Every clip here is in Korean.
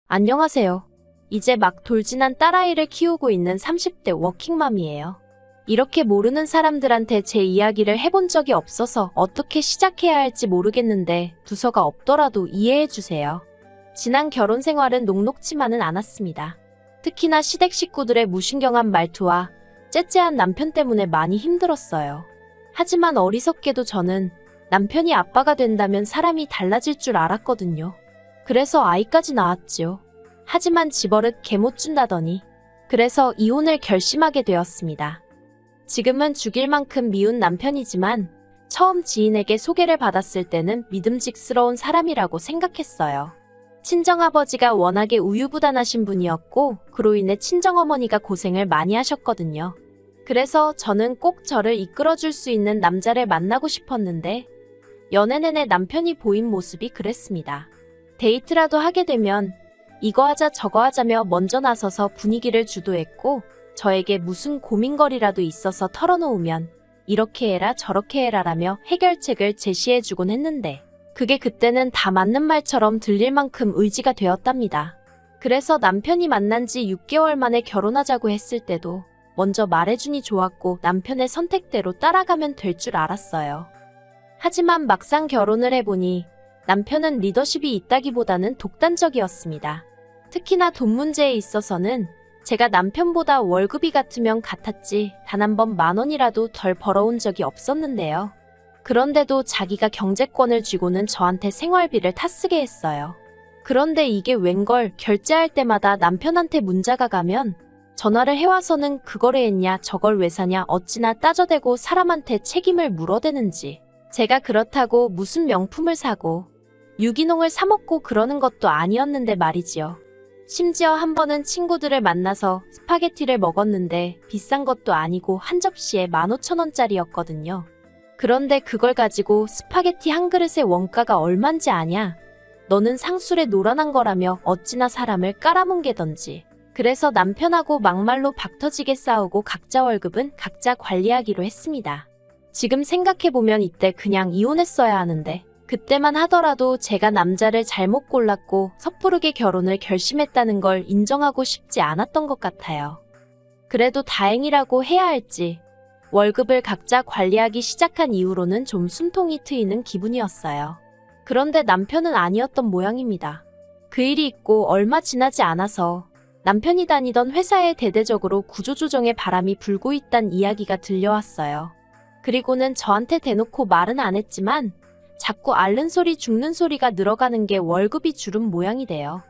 안녕하세요. 이제 막 돌진한 딸아이를 키우고 있는 30대 워킹맘이에요. 이렇게 모르는 사람들한테 제 이야기를 해본 적이 없어서 어떻게 시작해야 할지 모르겠는데 부서가 없더라도 이해해주세요. 지난 결혼 생활은 녹록지만은 않았습니다. 특히나 시댁 식구들의 무신경한 말투와 째째한 남편 때문에 많이 힘들었어요. 하지만 어리석게도 저는 남편이 아빠가 된다면 사람이 달라질 줄 알았거든요. 그래서 아이까지 낳았지요. 하지만 집버릇 개 못 준다더니 그래서 이혼을 결심하게 되었습니다. 지금은 죽일 만큼 미운 남편이지만 처음 지인에게 소개를 받았을 때는 믿음직스러운 사람이라고 생각했어요. 친정아버지가 워낙에 우유부단하신 분이었고 그로 인해 친정어머니가 고생을 많이 하셨거든요. 그래서 저는 꼭 저를 이끌어줄 수 있는 남자를 만나고 싶었는데 연애 내내 남편이 보인 모습이 그랬습니다. 데이트라도 하게 되면 이거 하자 저거 하자며 먼저 나서서 분위기를 주도했고 저에게 무슨 고민거리라도 있어서 털어놓으면 이렇게 해라 저렇게 해라라며 해결책을 제시해주곤 했는데 그게 그때는 다 맞는 말처럼 들릴 만큼 의지가 되었답니다. 그래서 남편이 만난 지 6개월 만에 결혼하자고 했을 때도 먼저 말해주니 좋았고 남편의 선택대로 따라가면 될 줄 알았어요. 하지만 막상 결혼을 해보니 남편은 리더십이 있다기보다는 독단적이었습니다. 특히나 돈 문제에 있어서는 제가 남편보다 월급이 같으면 같았지 단 한 번 10,000원이라도 덜 벌어온 적이 없었는데요. 그런데도 자기가 경제권을 쥐고는 저한테 생활비를 타쓰게 했어요. 그런데 이게 웬걸 결제할 때마다 남편한테 문자가 가면 전화를 해와서는 그걸 왜 했냐 저걸 왜 사냐 어찌나 따져대고 사람한테 책임을 물어대는지 제가 그렇다고 무슨 명품을 사고 유기농을 사 먹고 그러는 것도 아니었는데 말이지요. 심지어 한 번은 친구들을 만나서 스파게티를 먹었는데 비싼 것도 아니고 한 접시에 15,000원짜리였거든요. 그런데 그걸 가지고 스파게티 한 그릇의 원가가 얼만지 아냐? 너는 상술에 놀아난 거라며 어찌나 사람을 깔아뭉개던지. 그래서 남편하고 막말로 박터지게 싸우고 각자 월급은 각자 관리하기로 했습니다. 지금 생각해보면 이때 그냥 이혼했어야 하는데 그때만 하더라도 제가 남자를 잘못 골랐고 섣부르게 결혼을 결심했다는 걸 인정하고 싶지 않았던 것 같아요. 그래도 다행이라고 해야 할지 월급을 각자 관리하기 시작한 이후로는 좀 숨통이 트이는 기분이었어요. 그런데 남편은 아니었던 모양입니다. 그 일이 있고 얼마 지나지 않아서 남편이 다니던 회사에 대대적으로 구조조정의 바람이 불고 있단 이야기가 들려왔어요. 그리고는 저한테 대놓고 말은 안 했지만 자꾸 앓는 소리 죽는 소리가 늘어가는 게 월급이 줄은 모양이 돼요.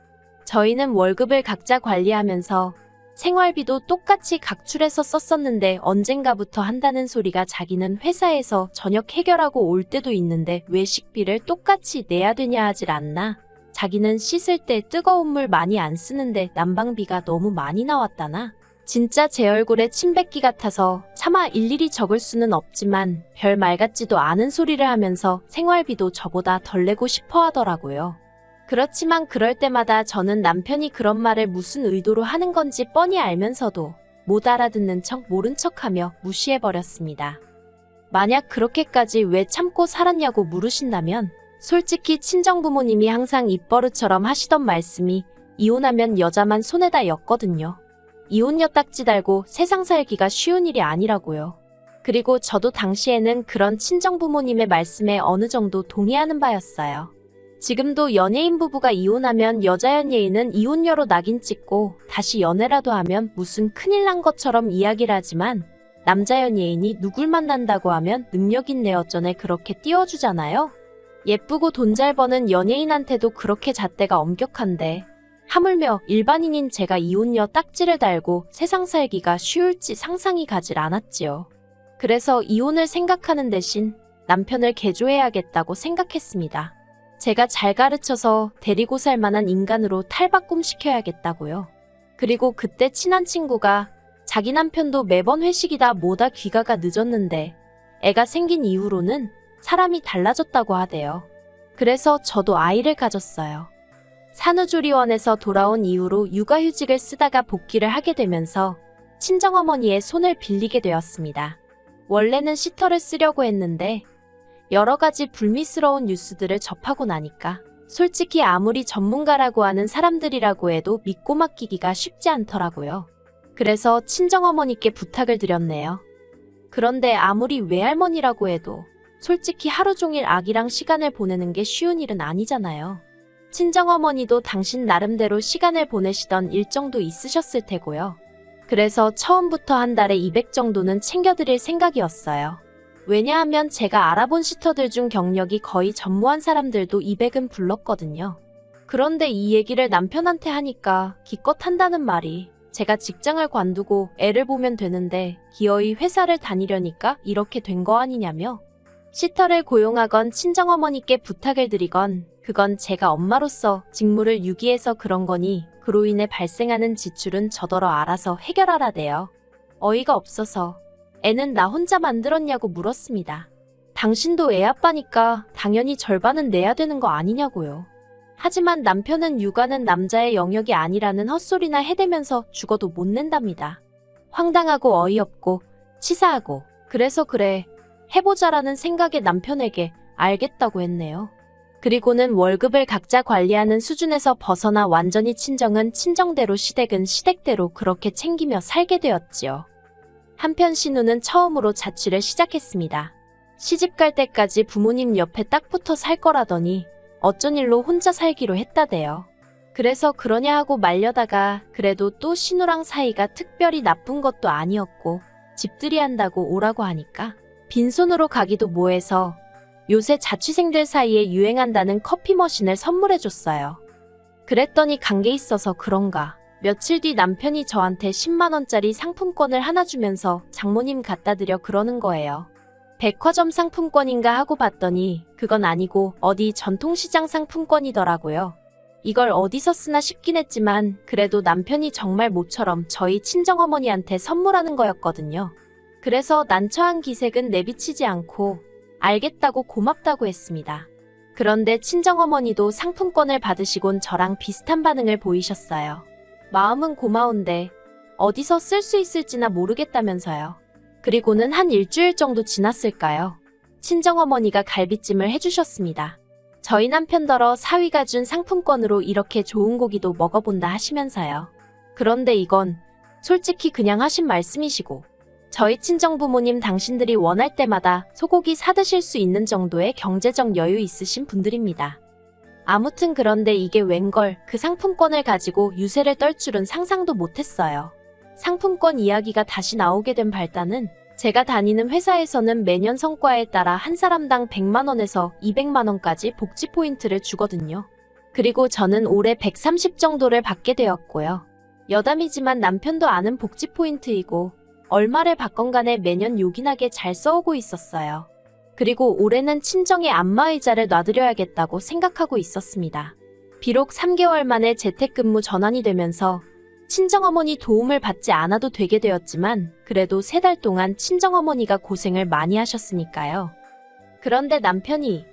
저희는 월급을 각자 관리하면서 생활비도 똑같이 각출해서 썼었는데 언젠가부터 한다는 소리가 자기는 회사에서 저녁 해결하고 올 때도 있는데 왜 식비를 똑같이 내야 되냐 하질 않나? 자기는 씻을 때 뜨거운 물 많이 안 쓰는데 난방비가 너무 많이 나왔다나? 진짜 제 얼굴에 침 뱉기 같아서 차마 일일이 적을 수는 없지만 별 말 같지도 않은 소리를 하면서 생활비도 저보다 덜 내고 싶어 하더라고요. 그렇지만 그럴 때마다 저는 남편이 그런 말을 무슨 의도로 하는 건지 뻔히 알면서도 못 알아듣는 척 모른 척하며 무시해버렸습니다. 만약 그렇게까지 왜 참고 살았냐고 물으신다면 솔직히 친정부모님이 항상 입버릇처럼 하시던 말씀이 이혼하면 여자만 손에다 였거든요. 이혼녀 딱지 달고 세상 살기가 쉬운 일이 아니라고요. 그리고 저도 당시에는 그런 친정부모님의 말씀에 어느 정도 동의하는 바였어요. 지금도 연예인 부부가 이혼하면 여자 연예인은 이혼녀로 낙인 찍고 다시 연애라도 하면 무슨 큰일 난 것처럼 이야기를 하지만 남자 연예인이 누굴 만난다고 하면 능력 있네 어쩌네 그렇게 띄워주잖아요. 예쁘고 돈 잘 버는 연예인한테도 그렇게 잣대가 엄격한데 하물며 일반인인 제가 이혼녀 딱지를 달고 세상 살기가 쉬울지 상상이 가질 않았지요. 그래서 이혼을 생각하는 대신 남편을 개조해야겠다고 생각했습니다. 제가 잘 가르쳐서 데리고 살 만한 인간으로 탈바꿈시켜야겠다고요. 그리고 그때 친한 친구가 자기 남편도 매번 회식이다 뭐다 귀가가 늦었는데 애가 생긴 이후로는 사람이 달라졌다고 하대요. 그래서 저도 아이를 가졌어요. 산후조리원에서 돌아온 이후로 육아휴직을 쓰다가 복귀를 하게 되면서 친정어머니의 손을 빌리게 되었습니다. 원래는 시터를 쓰려고 했는데 여러 가지 불미스러운 뉴스들을 접하고 나니까 솔직히 아무리 전문가라고 하는 사람들이라고 해도 믿고 맡기기가 쉽지 않더라고요. 그래서 친정어머니께 부탁을 드렸네요. 그런데 아무리 외할머니라고 해도 솔직히 하루 종일 아기랑 시간을 보내는 게 쉬운 일은 아니잖아요. 친정어머니도 당신 나름대로 시간을 보내시던 일정도 있으셨을 테고요. 그래서 처음부터 한 달에 200 정도는 챙겨드릴 생각이었어요. 왜냐하면 제가 알아본 시터들 중 경력이 거의 전무한 사람들도 200은 불렀거든요. 그런데 이 얘기를 남편한테 하니까 기껏 한다는 말이 제가 직장을 관두고 애를 보면 되는데 기어이 회사를 다니려니까 이렇게 된 거 아니냐며 시터를 고용하건 친정어머니께 부탁을 드리건 그건 제가 엄마로서 직무를 유기해서 그런 거니 그로 인해 발생하는 지출은 저더러 알아서 해결하라대요. 어이가 없어서 애는 나 혼자 만들었냐고 물었습니다. 당신도 애 아빠니까 당연히 절반은 내야 되는 거 아니냐고요. 하지만 남편은 육아는 남자의 영역이 아니라는 헛소리나 해대면서 죽어도 못 낸답니다. 황당하고 어이없고 치사하고 그래서 그래 해보자라는 생각에 남편에게 알겠다고 했네요. 그리고는 월급을 각자 관리하는 수준에서 벗어나 완전히 친정은 친정대로 시댁은 시댁대로 그렇게 챙기며 살게 되었지요. 한편 신우는 처음으로 자취를 시작했습니다. 시집갈 때까지 부모님 옆에 딱 붙어 살 거라더니 어쩐 일로 혼자 살기로 했다대요. 그래서 그러냐 하고 말려다가 그래도 또 신우랑 사이가 특별히 나쁜 것도 아니었고 집들이 한다고 오라고 하니까 빈손으로 가기도 뭐해서 요새 자취생들 사이에 유행한다는 커피 머신을 선물해줬어요. 그랬더니 관계 있어서 그런가 며칠 뒤 남편이 저한테 10만원짜리 상품권을 하나 주면서 장모님 갖다 드려 그러는 거예요. 백화점 상품권인가 하고 봤더니 그건 아니고 어디 전통시장 상품권이더라고요. 이걸 어디서 쓰나 싶긴 했지만 그래도 남편이 정말 모처럼 저희 친정어머니한테 선물하는 거였거든요. 그래서 난처한 기색은 내비치지 않고 알겠다고 고맙다고 했습니다. 그런데 친정어머니도 상품권을 받으시곤 저랑 비슷한 반응을 보이셨어요. 마음은 고마운데 어디서 쓸 수 있을지나 모르겠다면서요. 그리고는 한 일주일 정도 지났을까요? 친정어머니가 갈비찜을 해주셨습니다. 저희 남편더러 사위가 준 상품권으로 이렇게 좋은 고기도 먹어본다 하시면서요. 그런데 이건 솔직히 그냥 하신 말씀이시고 저희 친정부모님 당신들이 원할 때마다 소고기 사드실 수 있는 정도의 경제적 여유 있으신 분들입니다. 아무튼 그런데 이게 웬걸 그 상품권을 가지고 유세를 떨 줄은 상상도 못했어요. 상품권 이야기가 다시 나오게 된 발단은 제가 다니는 회사에서는 매년 성과에 따라 한 사람당 100만원에서 200만원까지 복지 포인트를 주거든요. 그리고 저는 올해 130 정도를 받게 되었고요. 여담이지만 남편도 아는 복지 포인트이고 얼마를 받건 간에 매년 요긴하게 잘 써오고 있었어요. 그리고 올해는 친정에 안마의자를 놔드려야겠다고 생각하고 있었습니다. 비록 3개월 만에 재택근무 전환이 되면서 친정어머니 도움을 받지 않아도 되게 되었지만 그래도 3달 동안 친정어머니가 고생을 많이 하셨으니까요. 그런데 남편이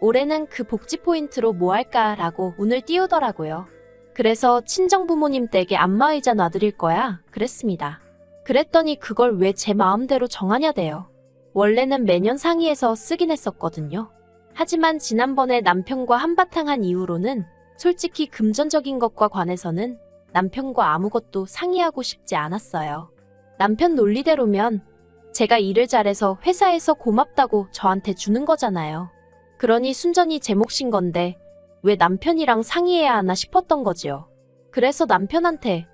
올해는 그 복지 포인트로 뭐 할까 라고 운을 띄우더라고요. 그래서 친정부모님 댁에 안마의자 놔드릴 거야 그랬습니다. 그랬더니 그걸 왜 제 마음대로 정하냐대요. 원래는 매년 상의해서 쓰긴 했었거든요. 하지만 지난번에 남편과 한바탕 한 이후로는 솔직히 금전적인 것과 관해서는 남편과 아무것도 상의하고 싶지 않았어요. 남편 논리대로면 제가 일을 잘해서 회사에서 고맙다고 저한테 주는 거잖아요. 그러니 순전히 제 몫인 건데 왜 남편이랑 상의해야 하나 싶었던 거지요. 그래서 남편한테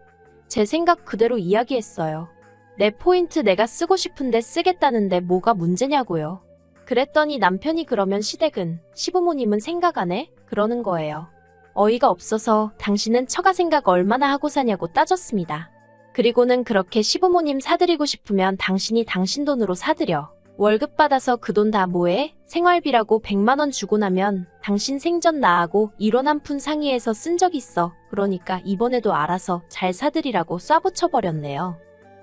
제 생각 그대로 이야기했어요. 내 포인트 내가 쓰고 싶은데 쓰겠다는데 뭐가 문제냐고요. 그랬더니 남편이 그러면 시댁은 시부모님은 생각 안 해? 그러는 거예요. 어이가 없어서 당신은 처가 생각 얼마나 하고 사냐고 따졌습니다. 그리고는 그렇게 시부모님 사드리고 싶으면 당신이 당신 돈으로 사드려. 월급 받아서 그 돈 다 뭐해? 생활비라고 100만원 주고 나면 당신 생전 나하고 1원 한 푼 상의해서 쓴 적 있어. 그러니까 이번에도 알아서 잘 사드리라고 쏴붙여버렸네요.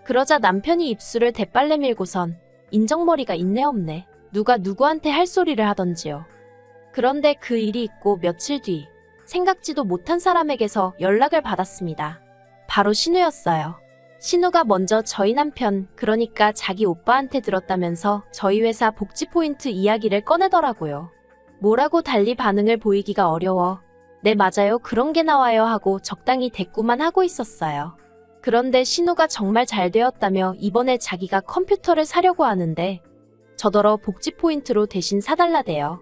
그러자 남편이 입술을 대빨래 밀고선 인정머리가 있네 없네. 누가 누구한테 할 소리를 하던지요. 그런데 그 일이 있고 며칠 뒤 생각지도 못한 사람에게서 연락을 받았습니다. 바로 신우였어요. 신우가 먼저 저희 남편, 그러니까 자기 오빠한테 들었다면서 저희 회사 복지 포인트 이야기를 꺼내더라고요. 뭐라고 달리 반응을 보이기가 어려워 네 맞아요 그런 게 나와요 하고 적당히 대꾸만 하고 있었어요. 그런데 신우가 정말 잘 되었다며 이번에 자기가 컴퓨터를 사려고 하는데 저더러 복지 포인트로 대신 사달라대요.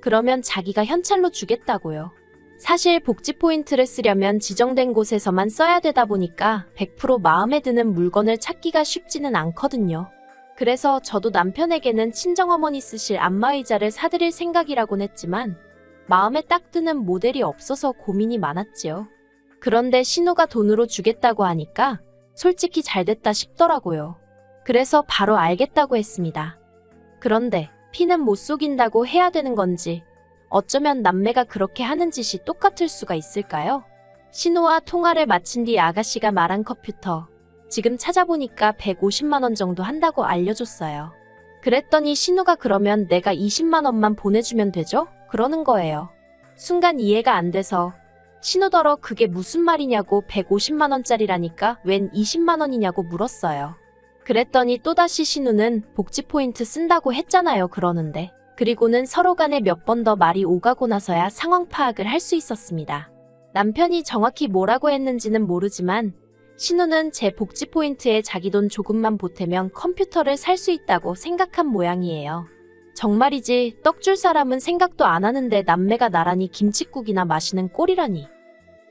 그러면 자기가 현찰로 주겠다고요. 사실 복지 포인트를 쓰려면 지정된 곳에서만 써야 되다 보니까 100% 마음에 드는 물건을 찾기가 쉽지는 않거든요. 그래서 저도 남편에게는 친정어머니 쓰실 안마의자를 사드릴 생각이라곤 했지만 마음에 딱 드는 모델이 없어서 고민이 많았지요. 그런데 신우가 돈으로 주겠다고 하니까 솔직히 잘됐다 싶더라고요. 그래서 바로 알겠다고 했습니다. 그런데 피는 못 속인다고 해야 되는 건지 어쩌면 남매가 그렇게 하는 짓이 똑같을 수가 있을까요? 신우와 통화를 마친 뒤 아가씨가 말한 컴퓨터 지금 찾아보니까 150만 원 정도 한다고 알려줬어요. 그랬더니 신우가 그러면 내가 20만 원만 보내주면 되죠? 그러는 거예요. 순간 이해가 안 돼서 신우더러 그게 무슨 말이냐고 150만 원짜리라니까 웬 20만 원이냐고 물었어요. 그랬더니 또다시 신우는 복지 포인트 쓴다고 했잖아요 그러는데 그리고는 서로 간에 몇 번 더 말이 오가고 나서야 상황 파악을 할 수 있었습니다. 남편이 정확히 뭐라고 했는지는 모르지만 신우는 제 복지 포인트에 자기 돈 조금만 보태면 컴퓨터를 살 수 있다고 생각한 모양이에요. 정말이지 떡 줄 사람은 생각도 안 하는데 남매가 나란히 김칫국이나 마시는 꼴이라니.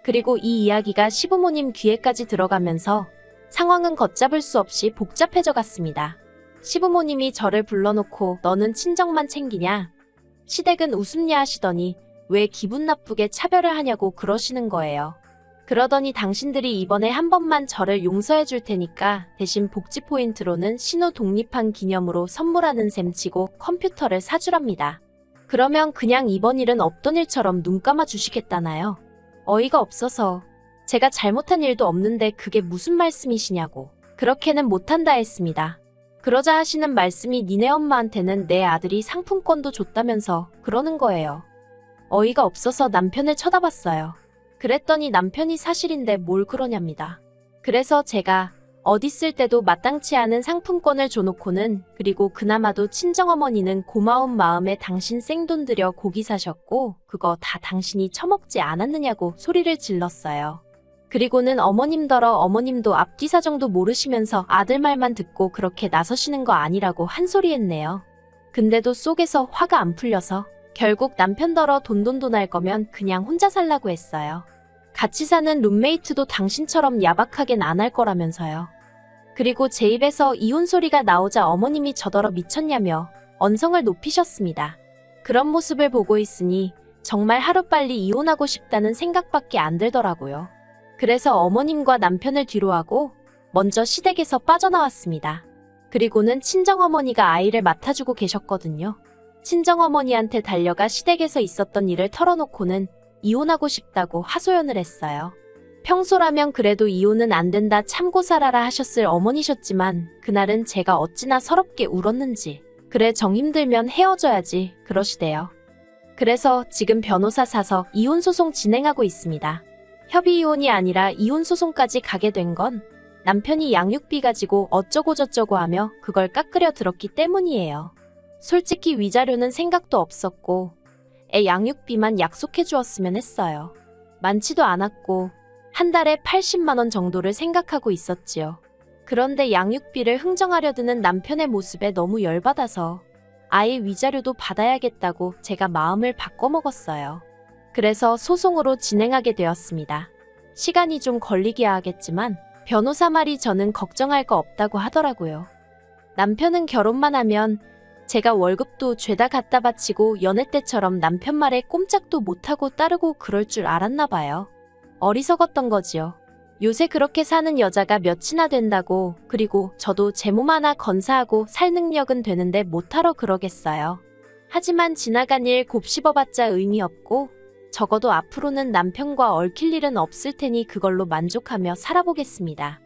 그리고 이 이야기가 시부모님 귀에까지 들어가면서 상황은 걷잡을 수 없이 복잡해져 갔습니다. 시부모님이 저를 불러놓고 너는 친정만 챙기냐? 시댁은 웃음냐 하시더니 왜 기분 나쁘게 차별을 하냐고 그러시는 거예요. 그러더니 당신들이 이번에 한 번만 저를 용서해 줄 테니까 대신 복지 포인트로는 신우 독립한 기념으로 선물하는 셈 치고 컴퓨터를 사주랍니다. 그러면 그냥 이번 일은 없던 일처럼 눈 감아 주시겠다나요? 어이가 없어서 제가 잘못한 일도 없는데 그게 무슨 말씀이시냐고 그렇게는 못한다 했습니다. 그러자 하시는 말씀이 니네 엄마한테는 내 아들이 상품권도 줬다면서 그러는 거예요. 어이가 없어서 남편을 쳐다봤어요. 그랬더니 남편이 사실인데 뭘 그러냐입니다. 그래서 제가 어디 쓸 때도 마땅치 않은 상품권을 줘놓고는 그리고 그나마도 친정어머니는 고마운 마음에 당신 생돈 들여 고기 사셨고 그거 다 당신이 처먹지 않았느냐고 소리를 질렀어요. 그리고는 어머님더러 어머님도 앞뒤 사정도 모르시면서 아들 말만 듣고 그렇게 나서시는 거 아니라고 한 소리 했네요. 근데도 속에서 화가 안 풀려서 결국 남편더러 돈돈돈 할 거면 그냥 혼자 살라고 했어요. 같이 사는 룸메이트도 당신처럼 야박하겐 안 할 거라면서요. 그리고 제 입에서 이혼 소리가 나오자 어머님이 저더러 미쳤냐며 언성을 높이셨습니다. 그런 모습을 보고 있으니 정말 하루빨리 이혼하고 싶다는 생각밖에 안 들더라고요. 그래서 어머님과 남편을 뒤로하고 먼저 시댁에서 빠져나왔습니다. 그리고는 친정어머니가 아이를 맡아주고 계셨거든요. 친정어머니한테 달려가 시댁에서 있었던 일을 털어놓고는 이혼하고 싶다고 하소연을 했어요. 평소라면 그래도 이혼은 안 된다 참고 살아라 하셨을 어머니셨지만 그날은 제가 어찌나 서럽게 울었는지 그래 정 힘들면 헤어져야지 그러시대요. 그래서 지금 변호사 사서 이혼소송 진행하고 있습니다. 협의이혼이 아니라 이혼소송까지 가게 된 건 남편이 양육비 가지고 어쩌고저쩌고 하며 그걸 깎으려 들었기 때문이에요. 솔직히 위자료는 생각도 없었고 애 양육비만 약속해 주었으면 했어요. 많지도 않았고 한 달에 80만 원 정도를 생각하고 있었지요. 그런데 양육비를 흥정하려 드는 남편의 모습에 너무 열받아서 아예 위자료도 받아야겠다고 제가 마음을 바꿔먹었어요. 그래서 소송으로 진행하게 되었습니다. 시간이 좀 걸리기야 하겠지만 변호사 말이 저는 걱정할 거 없다고 하더라고요. 남편은 결혼만 하면 제가 월급도 죄다 갖다 바치고 연애 때처럼 남편 말에 꼼짝도 못하고 따르고 그럴 줄 알았나 봐요. 어리석었던 거지요. 요새 그렇게 사는 여자가 몇이나 된다고. 그리고 저도 제 몸 하나 건사하고 살 능력은 되는데 못하러 그러겠어요. 하지만 지나간 일 곱씹어봤자 의미 없고 적어도 앞으로는 남편과 얽힐 일은 없을 테니 그걸로 만족하며 살아보겠습니다.